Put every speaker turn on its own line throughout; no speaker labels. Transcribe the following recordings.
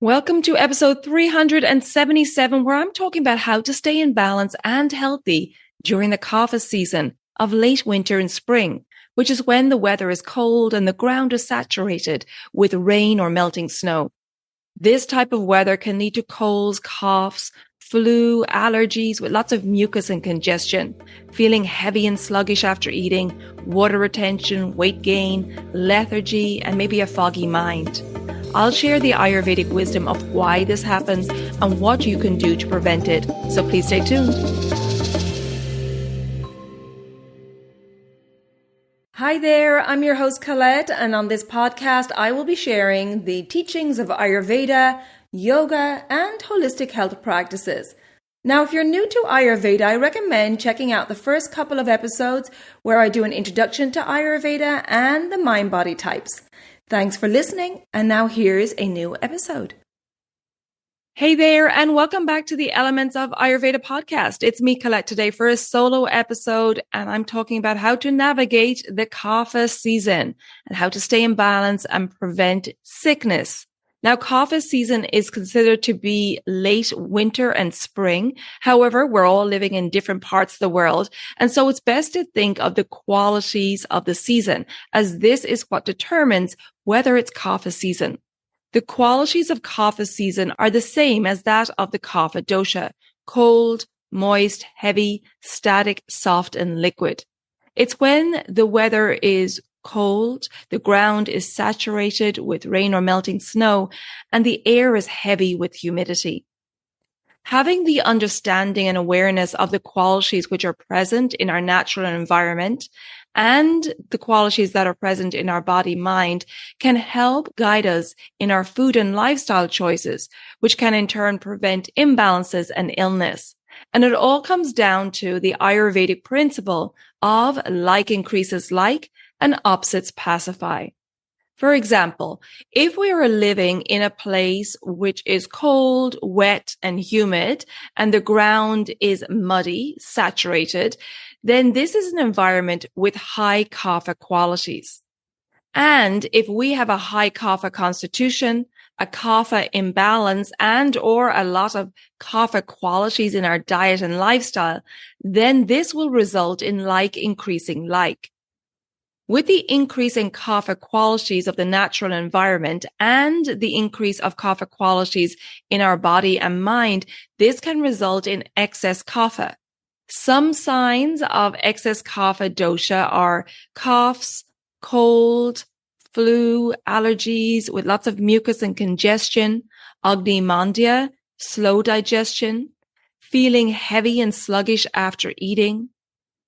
Welcome to episode 377, where I'm talking about how to stay in balance and healthy during the Kapha season of late winter and spring, which is when the weather is cold and the ground is saturated with rain or melting snow. This type of weather can lead to colds, coughs, flu, allergies with lots of mucus and congestion, feeling heavy and sluggish after eating, water retention, weight gain, lethargy, and maybe a foggy mind. I'll share the Ayurvedic wisdom of why this happens and what you can do to prevent it. So please stay tuned. Hi there, I'm your host Colette, and on this podcast I will be sharing the teachings of Ayurveda, yoga, and holistic health practices. Now, if you're new to Ayurveda, I recommend checking out the first couple of episodes where I do an introduction to Ayurveda and the mind-body types. Thanks for listening, and now here's a new episode. Hey there, and welcome back to the Elements of Ayurveda podcast. It's me, Colette, today for a solo episode, and I'm talking about how to navigate the Kapha season and how to stay in balance and prevent sickness. Now, Kapha season is considered to be late winter and spring. However, we're all living in different parts of the world. And so it's best to think of the qualities of the season, as this is what determines whether it's Kapha season. The qualities of Kapha season are the same as that of the Kapha dosha: cold, moist, heavy, static, soft, and liquid. It's when the weather is cold, the ground is saturated with rain or melting snow, and the air is heavy with humidity. Having the understanding and awareness of the qualities which are present in our natural environment and the qualities that are present in our body-mind can help guide us in our food and lifestyle choices, which can in turn prevent imbalances and illness. And it all comes down to the Ayurvedic principle of like increases like and opposites pacify. For example, if we are living in a place which is cold, wet, and humid, and the ground is muddy, saturated, then this is an environment with high Kapha qualities. And if we have a high Kapha constitution, a Kapha imbalance, and or a lot of Kapha qualities in our diet and lifestyle, then this will result in like increasing like. With the increase in Kapha qualities of the natural environment and the increase of Kapha qualities in our body and mind, this can result in excess Kapha. Some signs of excess Kapha dosha are coughs, cold, flu, allergies with lots of mucus and congestion, Agni mandya, slow digestion, feeling heavy and sluggish after eating,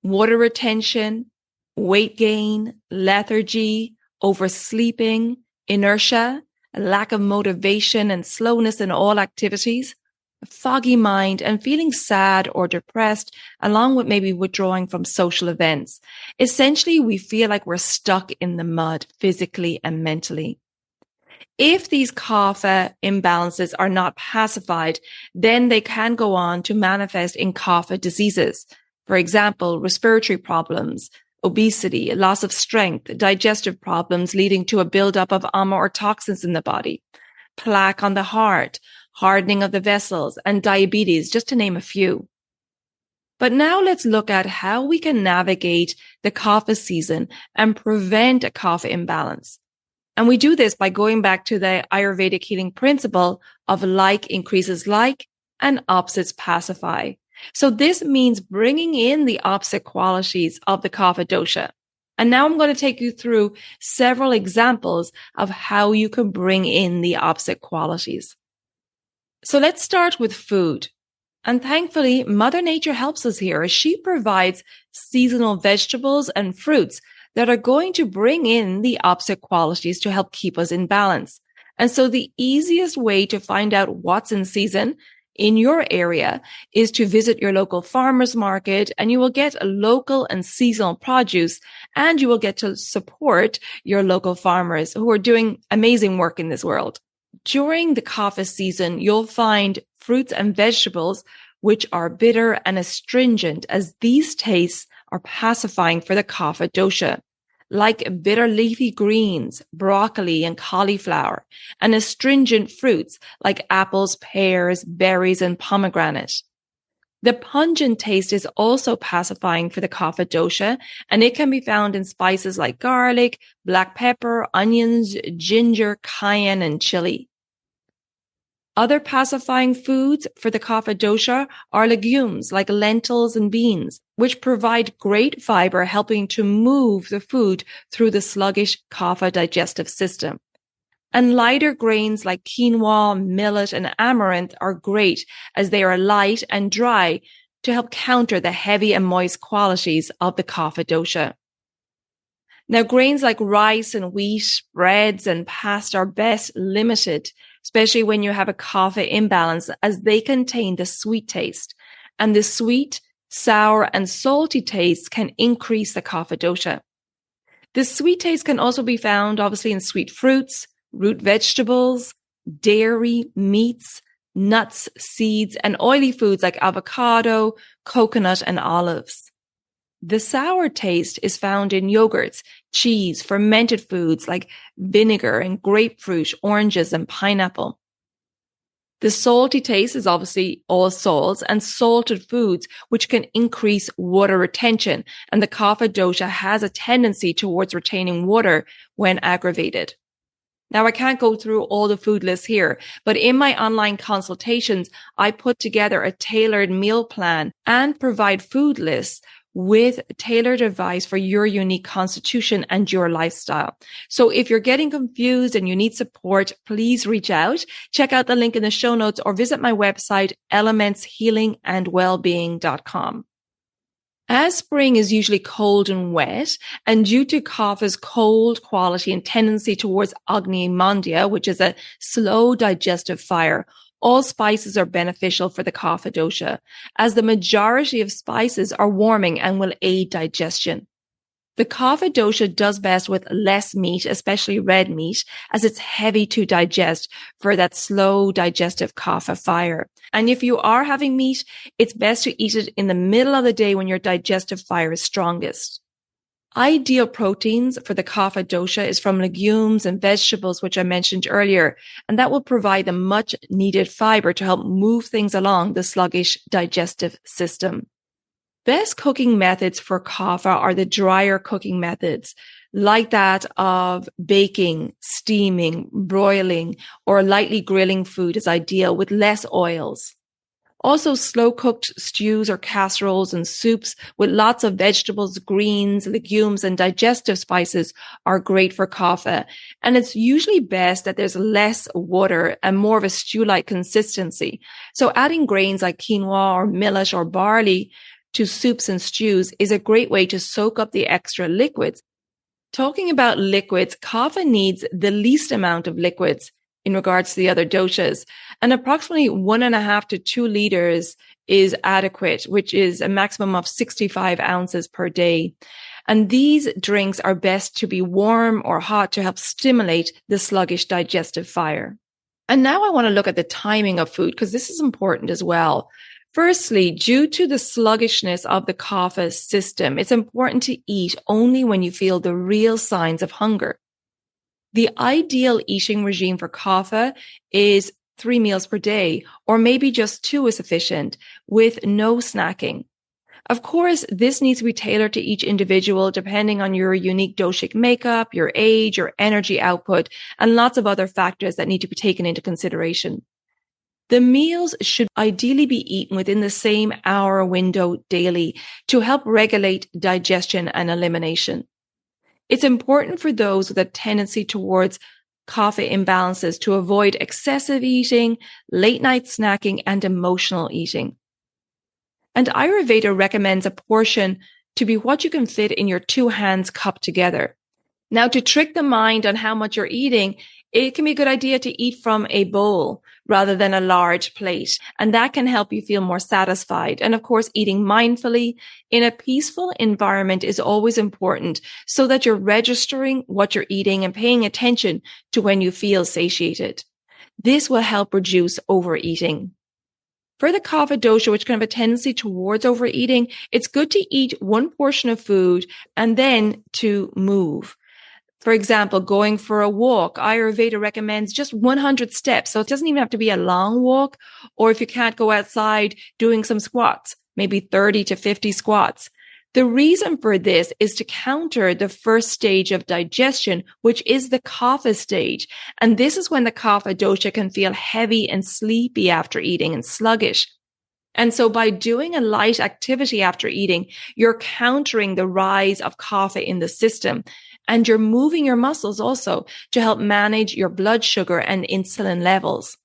water retention, weight gain, lethargy, oversleeping, inertia, a lack of motivation and slowness in all activities, a foggy mind, and feeling sad or depressed, along with maybe withdrawing from social events. Essentially, we feel like we're stuck in the mud physically and mentally. If these Kapha imbalances are not pacified, then they can go on to manifest in Kapha diseases. For example, respiratory problems, obesity, loss of strength, digestive problems leading to a buildup of ama or toxins in the body, plaque on the heart, hardening of the vessels, and diabetes, just to name a few. But now let's look at how we can navigate the Kapha season and prevent a Kapha imbalance. And we do this by going back to the Ayurvedic healing principle of like increases like and opposites pacify. So this means bringing in the opposite qualities of the Kapha dosha. And now I'm going to take you through several examples of how you can bring in the opposite qualities. So let's start with food. And thankfully, Mother Nature helps us here as she provides seasonal vegetables and fruits that are going to bring in the opposite qualities to help keep us in balance. And so the easiest way to find out what's in season in your area is to visit your local farmers market, and you will get a local and seasonal produce, and you will get to support your local farmers who are doing amazing work in this world. During the Kapha season, you'll find fruits and vegetables which are bitter and astringent, as these tastes are pacifying for the Kapha dosha. like bitter leafy greens, broccoli, and cauliflower, and astringent fruits like apples, pears, berries, and pomegranate. The pungent taste is also pacifying for the Kapha dosha, and it can be found in spices like garlic, black pepper, onions, ginger, cayenne, and chili. Other pacifying foods for the Kapha dosha are legumes like lentils and beans, which provide great fiber, helping to move the food through the sluggish Kapha digestive system. And lighter grains like quinoa, millet, and amaranth are great as they are light and dry to help counter the heavy and moist qualities of the Kapha dosha. Now, grains like rice and wheat, breads, and pasta are best limited, especially when you have a Kapha imbalance, as they contain the sweet taste. And the sweet, sour, and salty tastes can increase the Kapha dosha. The sweet taste can also be found, obviously, in sweet fruits, root vegetables, dairy, meats, nuts, seeds, and oily foods like avocado, coconut, and olives. The sour taste is found in yogurts, cheese, fermented foods like vinegar and grapefruit, oranges, and pineapple. The salty taste is obviously all salts and salted foods, which can increase water retention, and the Kapha dosha has a tendency towards retaining water when aggravated. Now, I can't go through all the food lists here, but in my online consultations, I put together a tailored meal plan and provide food lists with tailored advice for your unique constitution and your lifestyle. So if you're getting confused and you need support, please reach out. Check out the link in the show notes or visit my website, elementshealingandwellbeing.com. As spring is usually cold and wet, and due to Kapha's cold quality and tendency towards Agni mandya, which is a slow digestive fire, all spices are beneficial for the Kapha dosha, as the majority of spices are warming and will aid digestion. The Kapha dosha does best with less meat, especially red meat, as it's heavy to digest for that slow digestive Kapha fire. And if you are having meat, it's best to eat it in the middle of the day when your digestive fire is strongest. Ideal proteins for the Kapha dosha is from legumes and vegetables, which I mentioned earlier, and that will provide the much needed fiber to help move things along the sluggish digestive system. Best cooking methods for Kapha are the drier cooking methods, like that of baking, steaming, broiling, or lightly grilling food is ideal with less oils. Also, slow-cooked stews or casseroles and soups with lots of vegetables, greens, legumes, and digestive spices are great for Kapha. And it's usually best that there's less water and more of a stew-like consistency. So adding grains like quinoa or millet or barley to soups and stews is a great way to soak up the extra liquids. Talking about liquids, Kapha needs the least amount of liquids in regards to the other doshas, and approximately 1.5 to 2 liters is adequate, which is a maximum of 65 ounces per day. And these drinks are best to be warm or hot to help stimulate the sluggish digestive fire. And now I want to look at the timing of food, because this is important as well. Firstly, due to the sluggishness of the Kapha system, it's important to eat only when you feel the real signs of hunger. The ideal eating regime for Kapha is 3 meals per day, or maybe just 2 is sufficient, with no snacking. Of course, this needs to be tailored to each individual depending on your unique doshic makeup, your age, your energy output, and lots of other factors that need to be taken into consideration. The meals should ideally be eaten within the same hour window daily to help regulate digestion and elimination. It's important for those with a tendency towards Kapha imbalances to avoid excessive eating, late night snacking, and emotional eating. And Ayurveda recommends a portion to be what you can fit in your 2 hands cupped together. Now, to trick the mind on how much you're eating, it can be a good idea to eat from a bowl rather than a large plate, and that can help you feel more satisfied. And of course, eating mindfully in a peaceful environment is always important, so that you're registering what you're eating and paying attention to when you feel satiated. This will help reduce overeating. For the Kapha dosha, which can have a tendency towards overeating, it's good to eat one portion of food and then to move. For example, going for a walk, Ayurveda recommends just 100 steps. So it doesn't even have to be a long walk. Or if you can't go outside, doing some squats, maybe 30 to 50 squats. The reason for this is to counter the first stage of digestion, which is the Kapha stage. And this is when the Kapha dosha can feel heavy and sleepy after eating and sluggish. And so by doing a light activity after eating, you're countering the rise of Kapha in the system. And you're moving your muscles also to help manage your blood sugar and insulin levels.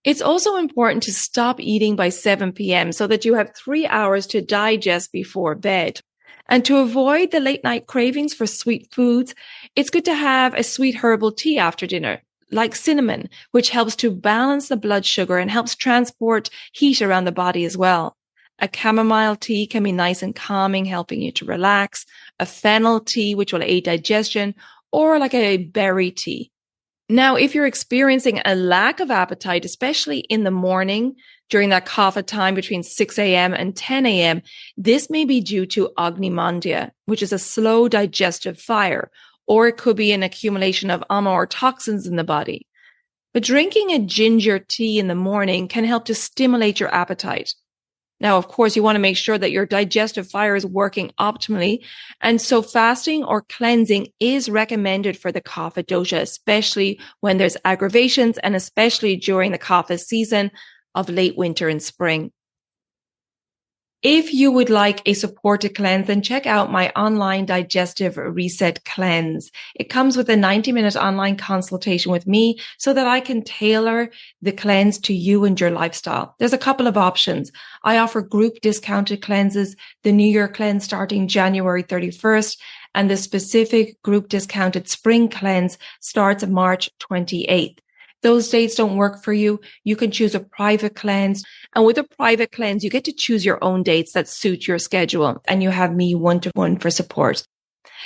It's also important to stop eating by 7 p.m. so that you have 3 hours to digest before bed. And to avoid the late night cravings for sweet foods, it's good to have a sweet herbal tea after dinner, like cinnamon, which helps to balance the blood sugar and helps transport heat around the body as well. A chamomile tea can be nice and calming, helping you to relax. A fennel tea, which will aid digestion, or like a berry tea. Now, if you're experiencing a lack of appetite, especially in the morning during that Kapha time between 6 a.m. and 10 a.m., this may be due to Agni mandya, which is a slow digestive fire, or it could be an accumulation of ama or toxins in the body. But drinking a ginger tea in the morning can help to stimulate your appetite. Now, of course, you want to make sure that your digestive fire is working optimally. And so fasting or cleansing is recommended for the Kapha dosha, especially when there's aggravations and especially during the Kapha season of late winter and spring. If you would like a supported cleanse, then check out my online digestive reset cleanse. It comes with a 90-minute online consultation with me so that I can tailor the cleanse to you and your lifestyle. There's a couple of options. I offer group discounted cleanses, the New Year cleanse starting January 31st, and the specific group discounted spring cleanse starts March 28th. Those dates don't work for you, you can choose a private cleanse. And with a private cleanse, you get to choose your own dates that suit your schedule. And you have me one-to-one for support.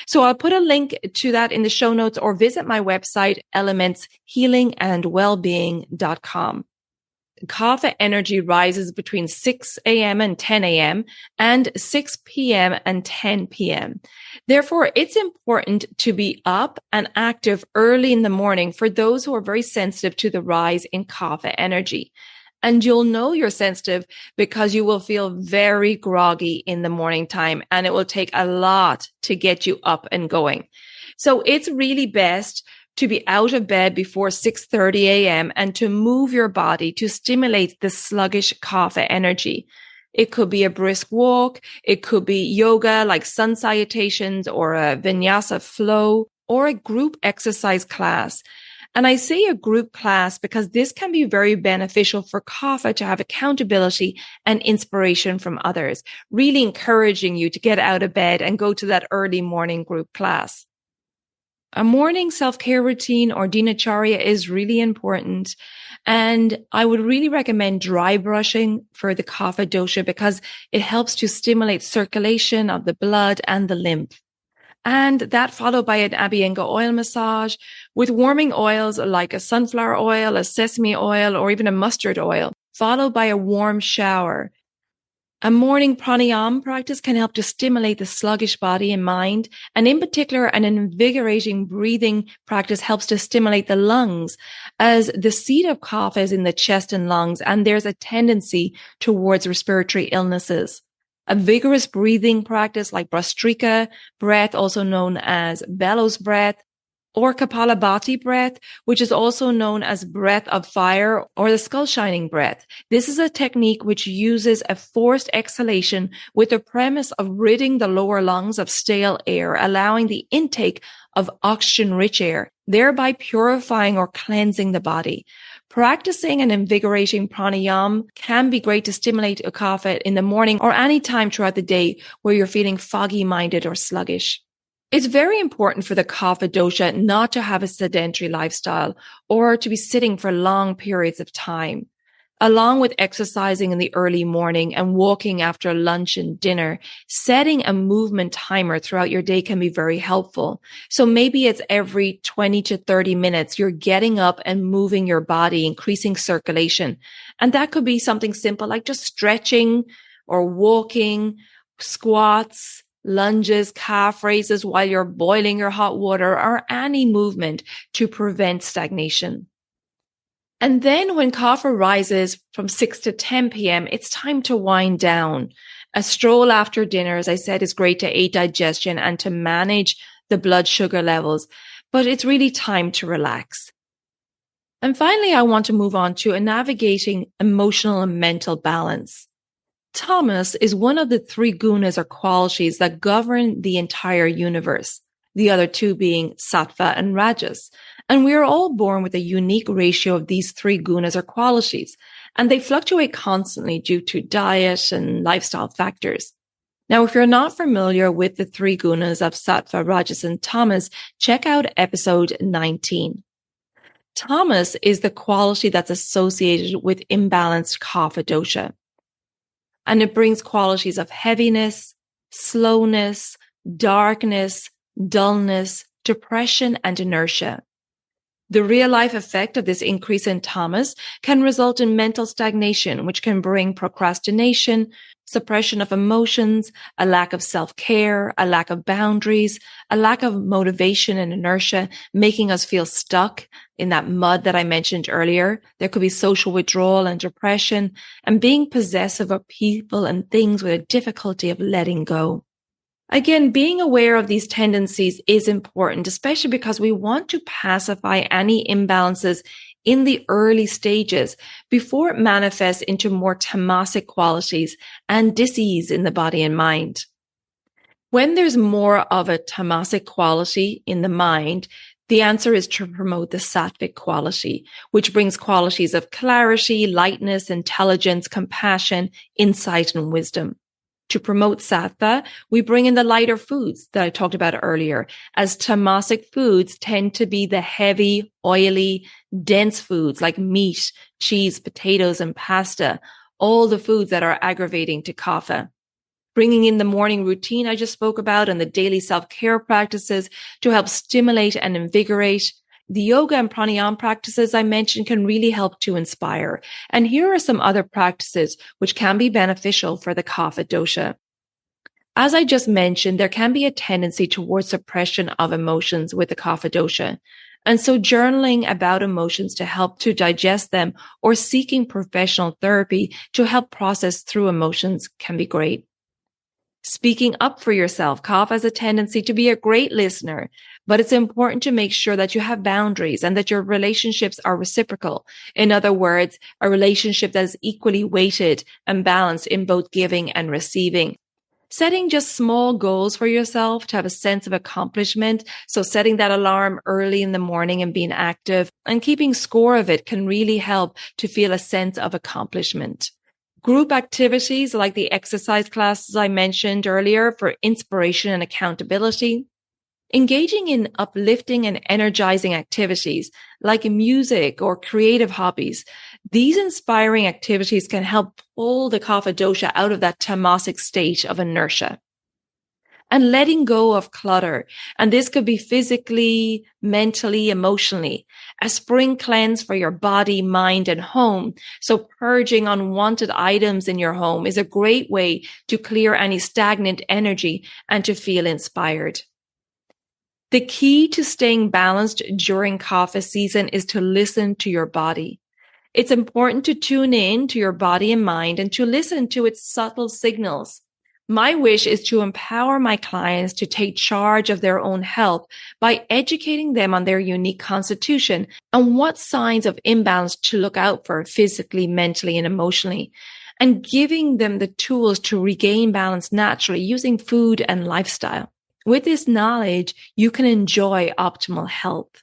So I'll put a link to that in the show notes or visit my website, elementshealingandwellbeing.com. Kapha energy rises between 6 a.m. and 10 a.m. and 6 p.m. and 10 p.m. Therefore, it's important to be up and active early in the morning for those who are very sensitive to the rise in Kapha energy. And you'll know you're sensitive because you will feel very groggy in the morning time, and it will take a lot to get you up and going. So it's really best to be out of bed before 6:30 a.m. and to move your body to stimulate the sluggish Kapha energy. It could be a brisk walk. It could be yoga like sun salutations or a vinyasa flow or a group exercise class. And I say a group class because this can be very beneficial for Kapha to have accountability and inspiration from others, really encouraging you to get out of bed and go to that early morning group class. A morning self-care routine or dinacharya is really important. And I would really recommend dry brushing for the Kapha dosha because it helps to stimulate circulation of the blood and the lymph. And that followed by an Abhyanga oil massage with warming oils like a sunflower oil, a sesame oil, or even a mustard oil, followed by a warm shower. A morning pranayama practice can help to stimulate the sluggish body and mind, and in particular, an invigorating breathing practice helps to stimulate the lungs, as the seat of Kapha is in the chest and lungs, and there's a tendency towards respiratory illnesses. A vigorous breathing practice like Brastrika breath, also known as bellows breath, or Kapalabhati breath, which is also known as breath of fire or the skull shining breath. This is a technique which uses a forced exhalation with the premise of ridding the lower lungs of stale air, allowing the intake of oxygen-rich air, thereby purifying or cleansing the body. Practicing an invigorating pranayama can be great to stimulate Kapha in the morning or any time throughout the day where you're feeling foggy-minded or sluggish. It's very important for the Kapha dosha not to have a sedentary lifestyle or to be sitting for long periods of time. Along with exercising in the early morning and walking after lunch and dinner, setting a movement timer throughout your day can be very helpful. So maybe it's every 20 to 30 minutes, you're getting up and moving your body, increasing circulation. And that could be something simple like just stretching or walking, squats, lunges, calf raises while you're boiling your hot water, or any movement to prevent stagnation. And then when Kapha rises from 6 to 10 p.m., it's time to wind down. A stroll after dinner, as I said, is great to aid digestion and to manage the blood sugar levels, but it's really time to relax. And finally, I want to move on to navigating emotional and mental balance. Tamas is one of the three gunas or qualities that govern the entire universe, the other two being sattva and rajas. And we are all born with a unique ratio of these three gunas or qualities, and they fluctuate constantly due to diet and lifestyle factors. Now, if you're not familiar with the three gunas of sattva, rajas, and tamas, check out episode 19. Tamas is the quality that's associated with imbalanced kapha dosha, and it brings qualities of heaviness, slowness, darkness, dullness, depression, and inertia. The real-life effect of this increase in tamas can result in mental stagnation, which can bring procrastination, suppression of emotions, a lack of self-care, a lack of boundaries, a lack of motivation and inertia, making us feel stuck in that mud that I mentioned earlier. There could be social withdrawal and depression, and being possessive of people and things with a difficulty of letting go. Again, being aware of these tendencies is important, especially because we want to pacify any imbalances in the early stages before it manifests into more tamasic qualities and disease in the body and mind. When there's more of a tamasic quality in the mind, the answer is to promote the sattvic quality, which brings qualities of clarity, lightness, intelligence, compassion, insight, and wisdom. To promote sattva, we bring in the lighter foods that I talked about earlier, as tamasic foods tend to be the heavy, oily, dense foods like meat, cheese, potatoes, and pasta, all the foods that are aggravating to kapha. Bringing in the morning routine I just spoke about and the daily self-care practices to help stimulate and invigorate. The yoga and pranayama practices I mentioned can really help to inspire. And here are some other practices which can be beneficial for the kapha dosha. As I just mentioned, there can be a tendency towards suppression of emotions with the kapha dosha. And so journaling about emotions to help to digest them or seeking professional therapy to help process through emotions can be great. Speaking up for yourself. Kapha has a tendency to be a great listener, but it's important to make sure that you have boundaries and that your relationships are reciprocal. In other words, a relationship that is equally weighted and balanced in both giving and receiving. Setting just small goals for yourself to have a sense of accomplishment. So setting that alarm early in the morning and being active and keeping score of it can really help to feel a sense of accomplishment. Group activities like the exercise classes I mentioned earlier for inspiration and accountability. Engaging in uplifting and energizing activities like music or creative hobbies. These inspiring activities can help pull the kapha dosha out of that tamasic state of inertia. And letting go of clutter. And this could be physically, mentally, emotionally. A spring cleanse for your body, mind, and home. So purging unwanted items in your home is a great way to clear any stagnant energy and to feel inspired. The key to staying balanced during kapha season is to listen to your body. It's important to tune in to your body and mind and to listen to its subtle signals. My wish is to empower my clients to take charge of their own health by educating them on their unique constitution and what signs of imbalance to look out for physically, mentally, and emotionally, and giving them the tools to regain balance naturally using food and lifestyle. With this knowledge, you can enjoy optimal health.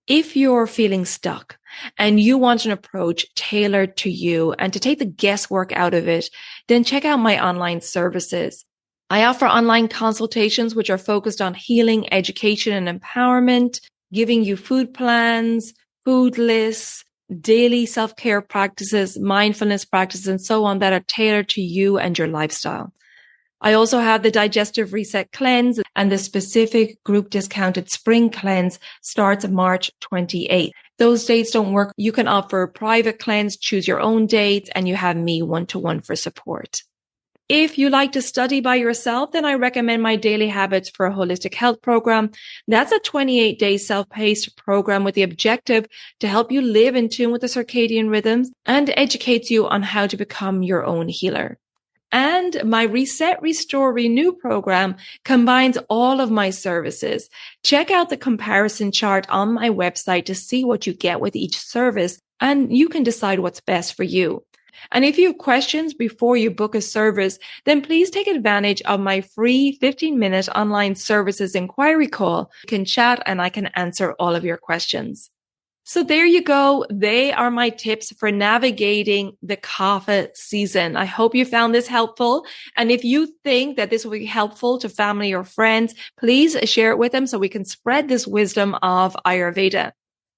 If you're feeling stuck and you want an approach tailored to you and to take the guesswork out of it, then check out my online services. I offer online consultations which are focused on healing, education, and empowerment, giving you food plans, food lists, daily self-care practices, mindfulness practices, and so on that are tailored to you and your lifestyle. I also have the Digestive Reset Cleanse, and the specific group discounted Spring Cleanse starts March 28th. Those dates don't work. You can opt for a private cleanse, choose your own dates, and you have me one-to-one for support. If you like to study by yourself, then I recommend my Daily Habits for a Holistic Health program. That's a 28-day self-paced program with the objective to help you live in tune with the circadian rhythms and educates you on how to become your own healer. And my Reset, Restore, Renew program combines all of my services. Check out the comparison chart on my website to see what you get with each service, and you can decide what's best for you. And if you have questions before you book a service, then please take advantage of my free 15-minute online services inquiry call. You can chat and I can answer all of your questions. So there you go. They are my tips for navigating the Kapha season. I hope you found this helpful. And if you think that this will be helpful to family or friends, please share it with them so we can spread this wisdom of Ayurveda.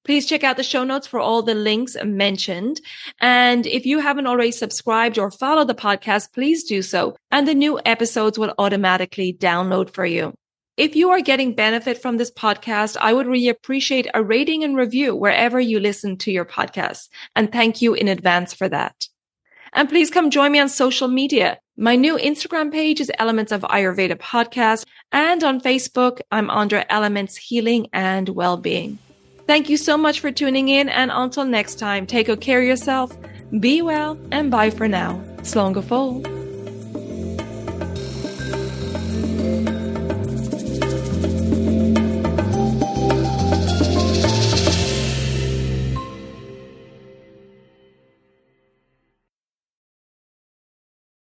Please check out the show notes for all the links mentioned. And if you haven't already subscribed or followed the podcast, please do so. And the new episodes will automatically download for you. If you are getting benefit from this podcast, I would really appreciate a rating and review wherever you listen to your podcasts. And thank you in advance for that. And please come join me on social media. My new Instagram page is Elements of Ayurveda Podcast. And on Facebook, I'm under Elements Healing and Wellbeing. Thank you so much for tuning in. And until next time, take good care of yourself, be well, and bye for now. Slán go fóill.